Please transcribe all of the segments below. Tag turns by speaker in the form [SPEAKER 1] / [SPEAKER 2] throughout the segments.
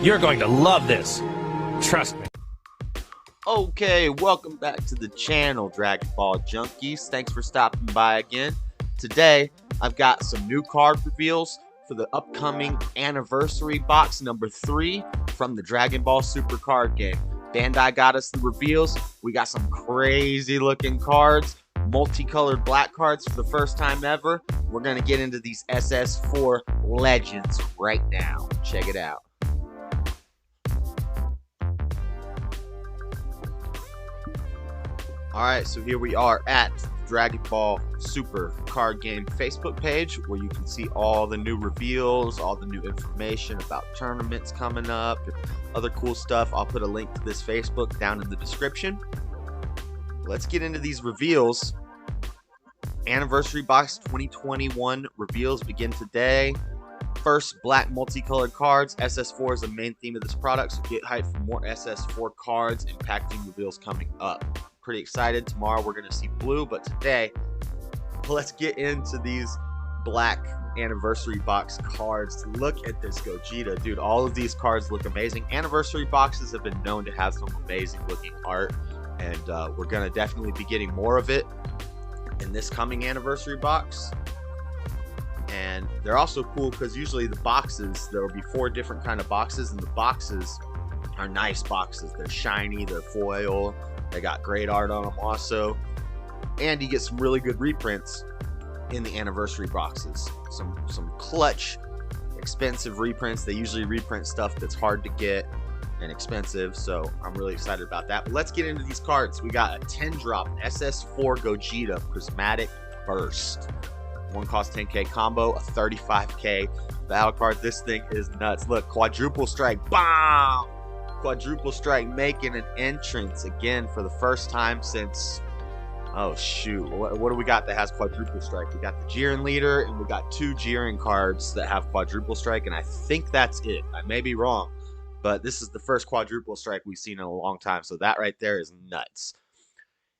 [SPEAKER 1] You're going to love this. Trust me.
[SPEAKER 2] Okay, welcome back to the channel, Dragonball Junkies. Thanks for stopping by again. Today, I've got some new card reveals for the upcoming anniversary box number 3 from the Dragon Ball Super card game. Bandai got us the reveals. We got some crazy looking cards, multicolored black cards for the first time ever. We're going to get into these SS4 legends right now. Check it out. Alright, so here we are at Dragon Ball Super card game Facebook page, where you can see all the new reveals, all the new information about tournaments coming up, and other cool stuff. I'll put a link to this Facebook down in the description. Let's get into these reveals. Anniversary Box 2021 reveals begin today. First, black multicolored cards. SS4 is the main theme of this product, so get hyped for more SS4 cards and packaging reveals coming up. Pretty excited. Tomorrow we're going to see blue, but today let's get into these black anniversary box cards. Look at this Gogeta, dude. All of these cards look amazing. Anniversary boxes have been known to have some amazing looking art, and we're going to definitely be getting more of it in this coming anniversary box. And they're also cool because usually the boxes, there will be 4 different kind of boxes, and the boxes are nice boxes. They're shiny, they're foil, they got great art on them also, and you get some really good reprints in the anniversary boxes. Some clutch, expensive reprints. They usually reprint stuff that's hard to get and expensive, so I'm really excited about that. But let's get into these cards. We got a 10-drop SS4 Gogeta Prismatic Burst. One cost 10k combo, a 35k battle card. This thing is nuts. Look, quadruple strike, BAM! Quadruple strike making an entrance again for the first time since, oh shoot, what do we got that has quadruple strike? We got the Jiren leader, and we got 2 Jiren cards that have quadruple strike, and I think that's it. I may be wrong, but this is the first quadruple strike we've seen in a long time, so that right there is nuts.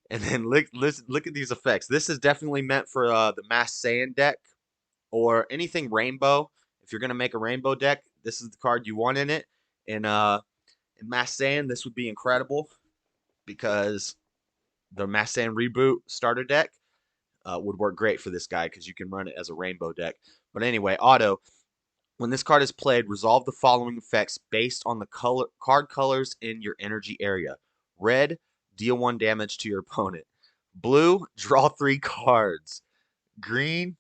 [SPEAKER 2] And then look at these effects. This is definitely meant for the Masked Saiyan deck or anything rainbow. If you're gonna make a rainbow deck, this is the card you want in it. And in Masked Saiyan, this would be incredible because the Masked Saiyan reboot starter deck would work great for this guy because you can run it as a rainbow deck. But anyway, auto. When this card is played, resolve the following effects based on the card colors in your energy area. Red, deal 1 damage to your opponent. Blue, draw 3 cards. Green,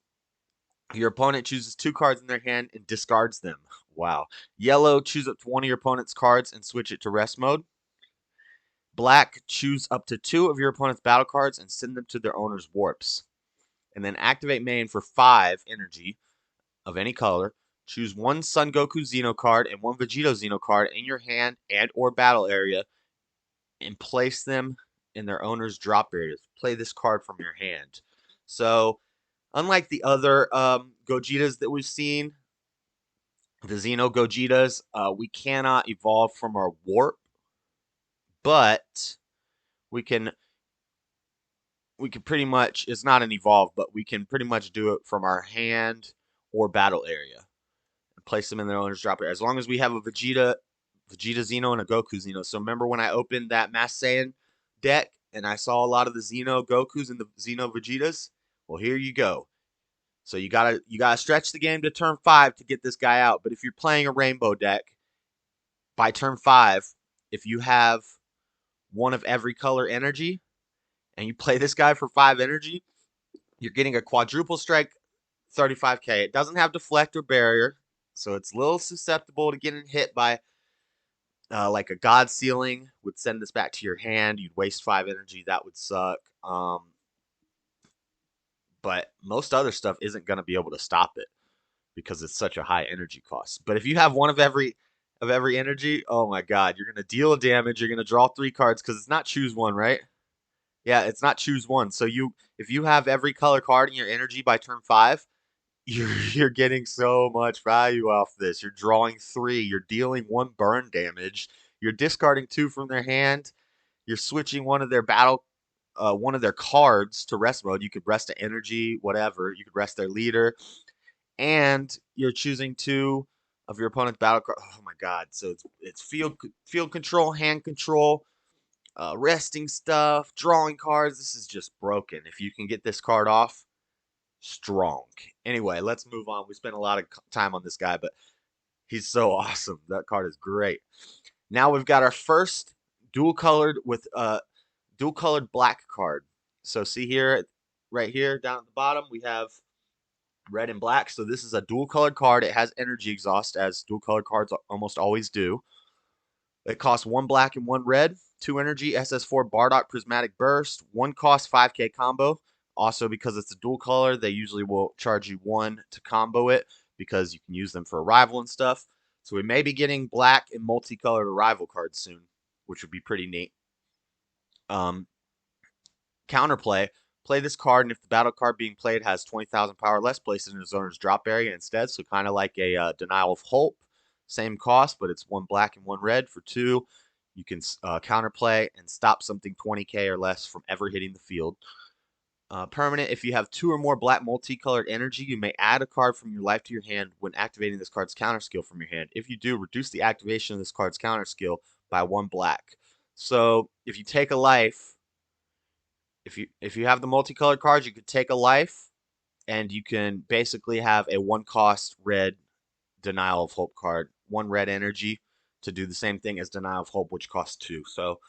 [SPEAKER 2] your opponent chooses 2 cards in their hand and discards them. Wow. Yellow, choose up to 1 of your opponent's cards and switch it to rest mode. Black, choose up to 2 of your opponent's battle cards and send them to their owner's warps. And then activate main for 5 energy of any color. Choose 1 Son Goku Xeno card and 1 Vegito Xeno card in your hand and or battle area and place them in their owner's drop areas. Play this card from your hand. So, unlike the other Gogetas that we've seen, the Xeno Gogetas, we cannot evolve from our warp, but we can pretty much, it's not an evolve, but we can pretty much do it from our hand or battle area and place them in their owner's drop area, as long as we have a Vegeta Xeno and a Goku Xeno. So remember when I opened that Masked Saiyan deck and I saw a lot of the Xeno Gokus and the Xeno Vegetas? Well, here you go. So you gotta stretch the game to turn 5 to get this guy out. But if you're playing a rainbow deck, by turn 5, if you have 1 of every color energy and you play this guy for 5 energy, you're getting a quadruple strike 35k. It doesn't have deflect or barrier, so it's a little susceptible to getting hit by like a God Sealing would send this back to your hand. You'd waste 5 energy. That would suck. But most other stuff isn't going to be able to stop it because it's such a high energy cost. But if you have 1 of every energy, oh my god, you're going to deal damage. You're going to draw 3 cards because it's not choose 1, right? Yeah, it's not choose 1. So if you have every color card in your energy by turn 5, you're getting so much value off this. You're drawing 3. You're dealing 1 burn damage. You're discarding 2 from their hand. You're switching one of their cards to rest mode. You could rest an energy, whatever. You could rest their leader. And you're choosing to of your opponent's battle card. Oh my god! So it's field control, hand control, resting stuff, drawing cards. This is just broken. If you can get this card off, strong. Anyway, let's move on. We spent a lot of time on this guy, but he's so awesome. That card is great. Now we've got our first dual colored black card. So see here, right here down at the bottom, we have red and black. So this is a dual colored card. It has energy exhaust, as dual colored cards almost always do. It costs 1 black and 1 red, 2 energy, SS4 Bardock Prismatic Burst, 1 cost 5k combo. Also, because it's a dual color, they usually will charge you 1 to combo it because you can use them for arrival and stuff. So we may be getting black and multicolored arrival cards soon, which would be pretty neat. Counterplay. Play this card, and if the battle card being played has 20,000 power or less, place it in its owner's drop area instead. So kind of like a Denial of Hope. Same cost, but it's 1 black and 1 red for 2. You can counterplay and stop something 20k or less from ever hitting the field. Permanent. If you have 2 or more black multicolored energy, you may add a card from your life to your hand when activating this card's counter skill from your hand. If you do, reduce the activation of this card's counter skill by 1 black. So if you take a life, if you have the multicolored cards, you could take a life, and you can basically have a 1 cost red Denial of Hope card, 1 red energy to do the same thing as Denial of Hope, which costs 2. So,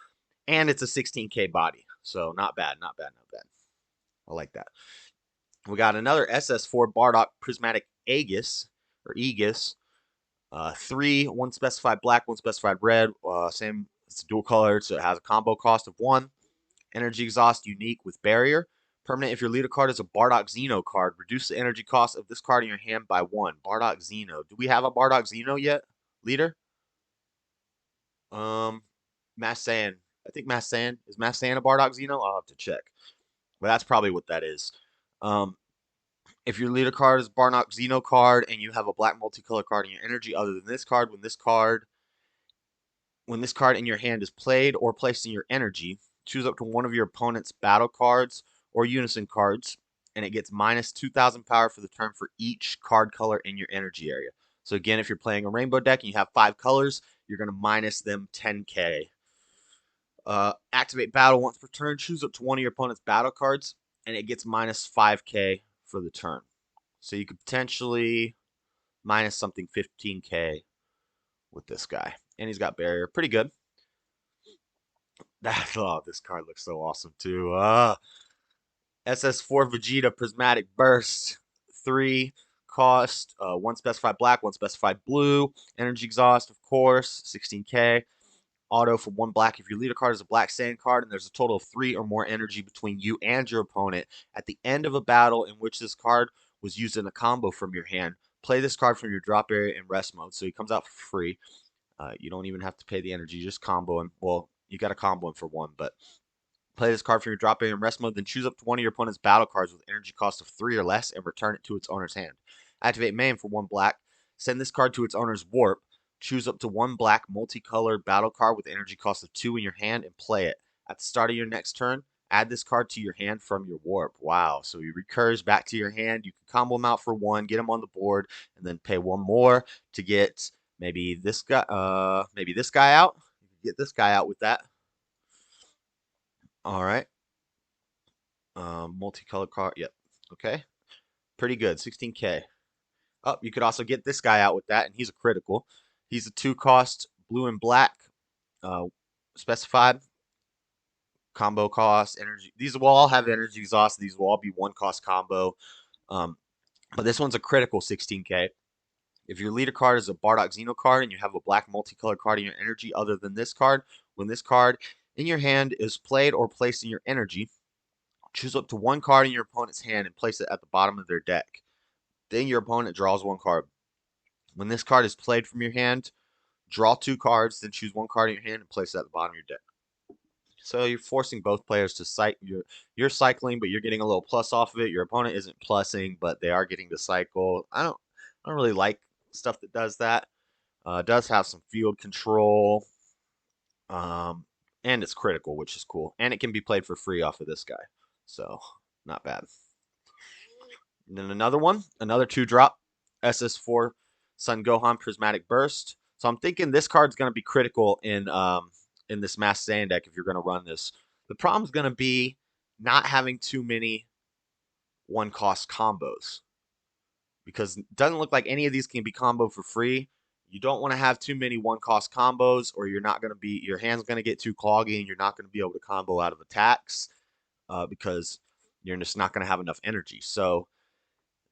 [SPEAKER 2] and it's a 16k body, so not bad, not bad, not bad. I like that. We got another SS4 Bardock Prismatic Aegis, or Aegis. 3, 1 specified black, 1 specified red. Same, it's dual colored, so it has a combo cost of 1. Energy exhaust unique with barrier. Permanent. If your leader card is a Bardock Xeno card, reduce the energy cost of this card in your hand by 1. Bardock Xeno. Do we have a Bardock Xeno yet? Leader? Mass Saiyan. I think Mass Saiyan. Is Mass Saiyan a Bardock Xeno? I'll have to check. But that's probably what that is. If your leader card is Bardock Xeno card and you have a black multicolor card in your energy other than this card, when this card in your hand is played or placed in your energy, choose up to one of your opponent's battle cards or unison cards, and it gets minus 2,000 power for the turn for each card color in your energy area. So again, if you're playing a rainbow deck and you have 5 colors, you're going to minus them 10k. Activate battle once per turn. Choose up to one of your opponent's battle cards, and it gets minus 5k for the turn. So you could potentially minus something 15k with this guy. And he's got barrier. Pretty good. Oh, this card looks so awesome too. SS4 Vegeta Prismatic Burst. 3 cost, 1 specified black, 1 specified blue. Energy exhaust, of course, 16k. Auto for 1 black if your leader card is a Black Saiyan card and there's a total of 3 or more energy between you and your opponent at the end of a battle in which this card was used in a combo from your hand. Play this card from your drop area in rest mode, so he comes out for free. You don't even have to pay the energy, just combo him. Well, you got to combo him for 1, but play this card from your drop area in rest mode, then choose up to one of your opponent's battle cards with energy cost of 3 or less and return it to its owner's hand. Activate main for 1 black. Send this card to its owner's warp. Choose up to 1 black multicolored battle card with energy cost of 2 in your hand and play it. At the start of your next turn, add this card to your hand from your warp. Wow. So he recurs back to your hand. You can combo him out for 1, get him on the board, and then pay 1 more to get maybe this guy out. You can get this guy out with that. All right. Multicolored card. Yep. Okay. Pretty good. 16k. Oh, you could also get this guy out with that, and he's a critical. He's a 2 cost blue and black specified. Combo cost, energy. These will all have energy exhaust. These will all be 1 cost combo. But this one's a critical 16k. If your leader card is a Bardock Xeno card and you have a black multicolored card in your energy other than this card, when this card in your hand is played or placed in your energy, choose up to 1 card in your opponent's hand and place it at the bottom of their deck. Then your opponent draws 1 card. When this card is played from your hand, draw 2 cards, then choose 1 card in your hand and place it at the bottom of your deck. So you're forcing both players to cycle. You're cycling, but you're getting a little plus off of it. Your opponent isn't plussing, but they are getting to cycle. I don't really like stuff that does that. It does have some field control, and it's critical, which is cool. And it can be played for free off of this guy, so not bad. And then another one, another 2-drop, SS4 Sun Gohan Prismatic Burst. So I'm thinking this card's going to be critical in this Masked Saiyan deck if you're going to run this. The problem's going to be not having too many one-cost combos, because it doesn't look like any of these can be comboed for free. You don't want to have too many one-cost combos, or you're not going to be, your hand's going to get too cloggy, and you're not going to be able to combo out of attacks because you're just not going to have enough energy. So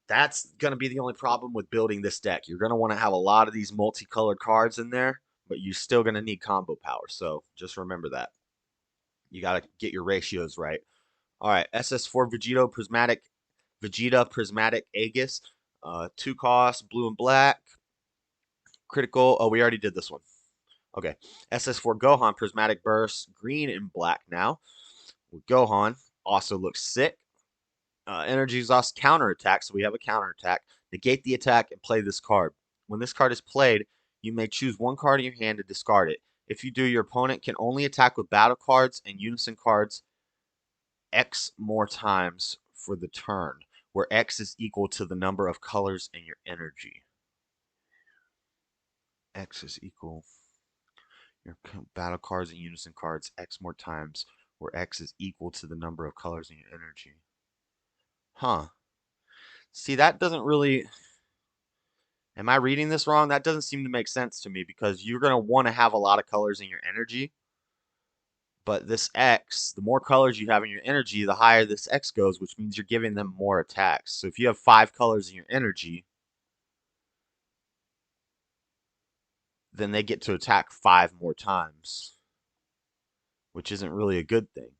[SPEAKER 2] that's going to be the only problem with building this deck. You're going to want to have a lot of these multicolored cards in there, but you're still going to need combo power. So just remember that. You got to get your ratios right. All right, SS4 Vegeta Prismatic Aegis. 2 costs, blue and black. Critical. Oh, we already did this one. Okay. SS4 Gohan Prismatic Burst, green and black now. With Gohan, also looks sick. Energy Exhaust counterattack, so we have a counterattack. Negate the attack and play this card. When this card is played, you may choose one card in your hand to discard it. If you do, your opponent can only attack with battle cards and unison cards X more times for the turn, where X is equal to the number of colors in your energy. X is equal your battle cards and unison cards X more times, where X is equal to the number of colors in your energy. Huh. See, that doesn't really... Am I reading this wrong? That doesn't seem to make sense to me, because you're going to want to have a lot of colors in your energy. But this X, the more colors you have in your energy, the higher this X goes, which means you're giving them more attacks. So if you have 5 colors in your energy, then they get to attack 5 more times, which isn't really a good thing.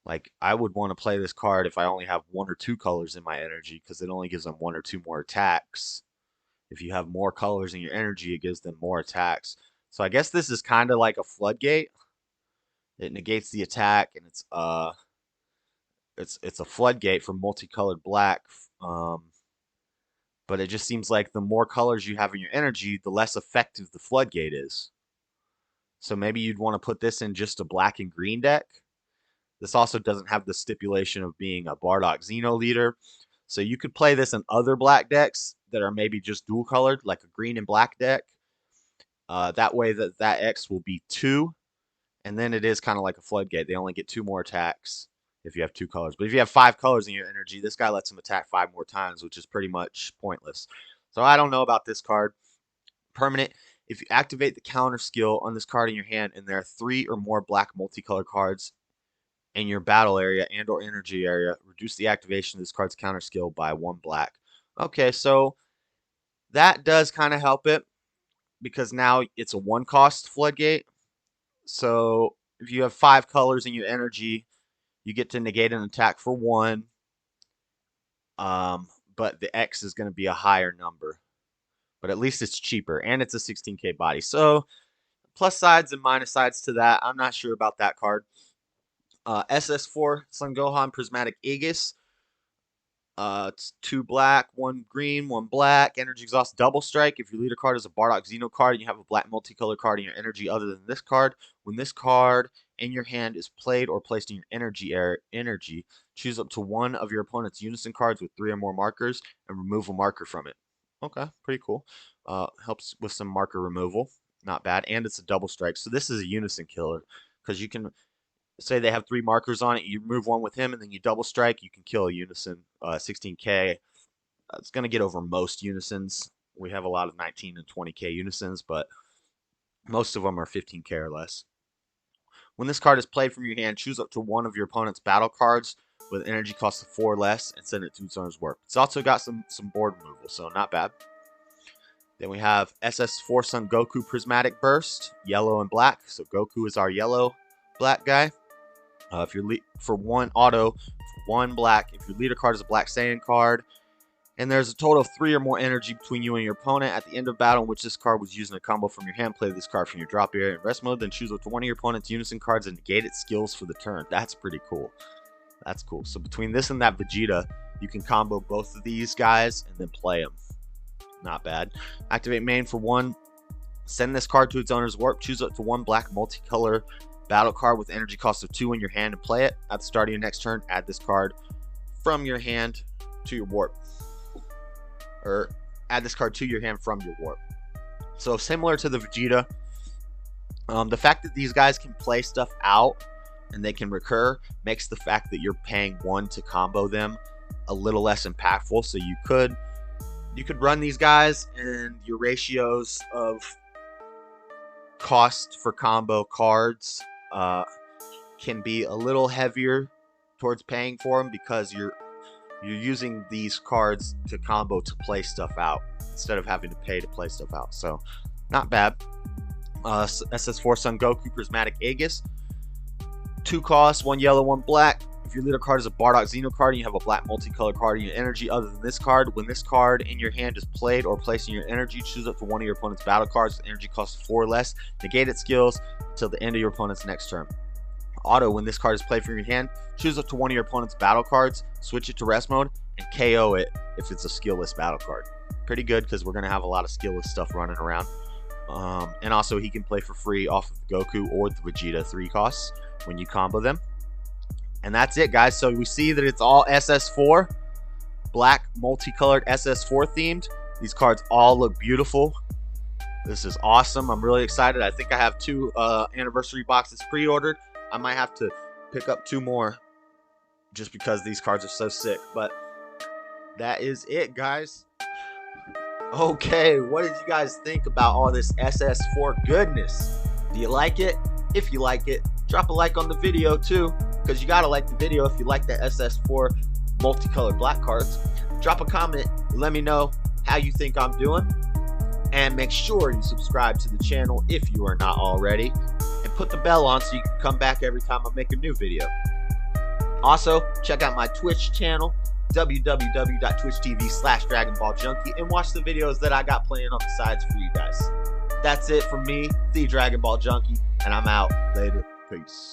[SPEAKER 2] Like, I would want to play this card if I only have 1 or 2 colors in my energy, because it only gives them 1 or 2 more attacks. If you have more colors in your energy, it gives them more attacks. So I guess this is kind of like a floodgate. It negates the attack, and it's a floodgate for multicolored black. But it just seems like the more colors you have in your energy, the less effective the floodgate is. So maybe you'd want to put this in just a black and green deck. This also doesn't have the stipulation of being a Bardock Xeno leader. So you could play this in other black decks that are maybe just dual colored, like a green and black deck. That way that X will be 2. And then it is kind of like a floodgate. They only get 2 more attacks if you have 2 colors. But if you have 5 colors in your energy, this guy lets him attack 5 more times, which is pretty much pointless. So I don't know about this card. Permanent. If you activate the counter skill on this card in your hand, and there are 3 or more black multicolored cards in your battle area and or energy area, reduce the activation of this card's counter skill by 1 black. Okay, so that does kind of help it, because now it's a 1-cost floodgate. So if you have 5 colors in your energy, you get to negate an attack for 1. But the X is going to be a higher number. But at least it's cheaper, and it's a 16K body. So plus sides and minus sides to that. I'm not sure about that card. SS4 Sun Gohan Prismatic Aegis. It's 2 black, 1 green, 1 black. Energy Exhaust Double Strike. If your leader card is a Bardock Xeno card and you have a black multicolored card in your energy other than this card, when this card in your hand is played or placed in your energy, choose up to 1 of your opponent's unison cards with 3 or more markers and remove a marker from it. Okay, pretty cool. Helps with some marker removal. Not bad. And it's a double strike. So this is a unison killer, because you can say they have 3 markers on it, you remove 1 with him, and then you double strike, you can kill a unison. 16K. It's going to get over most unisons. We have a lot of 19 and 20K unisons, but most of them are 15K or less. When this card is played from your hand, choose up to 1 of your opponent's battle cards with energy cost of 4 or less and send it to its owner's work. It's also got some board removal, so not bad. Then we have SS4 Son Goku Prismatic Burst, yellow and black. So Goku is our yellow black guy. If you're for 1 auto, for 1 black, if your leader card is a Black Saiyan card, and there's a total of 3 or more energy between you and your opponent at the end of battle in which this card was used in a combo from your hand, play this card from your drop area in rest mode, then choose up to 1 of your opponent's unison cards and negate its skills for the turn. That's pretty cool. That's cool. So between this and that Vegeta, you can combo both of these guys and then play them. Not bad. Activate main for 1. Send this card to its owner's warp. Choose up to 1 black multicolor battle card with energy cost of 2 in your hand and play it. At the start of your next turn, add this card from your hand to your warp. Or add this card to your hand from your warp. So similar to the Vegeta, the fact that these guys can play stuff out and they can recur makes the fact that you're paying 1 to combo them a little less impactful. So you could run these guys, and your ratios of cost for combo cards can be a little heavier towards paying for them, because you're using these cards to combo to play stuff out instead of having to pay to play stuff out. So not bad. SS4 Son Goku Prismatic Aegis, 2 costs, 1 yellow, 1 black. If your leader card is a Bardock Xeno card and you have a black multicolor card in your energy other than this card, when this card in your hand is played or placed in your energy, choose up to one of your opponent's battle cards with energy cost 4 or less. Negate its skills until the end of your opponent's next turn. Auto, when this card is played from your hand, choose up to one of your opponent's battle cards, switch it to rest mode, and KO it if it's a skillless battle card. Pretty good, because we're going to have a lot of skillless stuff running around. And also he can play for free off of the Goku or the Vegeta 3 costs when you combo them. And that's it, guys. So we see that it's all SS4, black multicolored SS4 themed. These cards all look beautiful. This is awesome. I'm really excited. I think I have 2 anniversary boxes pre-ordered. I might have to pick up 2 more just because these cards are so sick. But that is it, guys. Okay, what did you guys think about all this SS4 goodness? Do you like it? If you like it, drop a like on the video too, because you gotta like the video if you like the SS4 multicolored black cards. Drop a comment and let me know how you think I'm doing, and make sure you subscribe to the channel if you are not already, and put the bell on so you can come back every time I make a new video. Also, check out my Twitch channel, www.twitch.tv/DragonBallJunkie, and watch the videos that I got playing on the sides for you guys. That's it from me, the Dragon Ball Junkie, and I'm out. Later. Peace.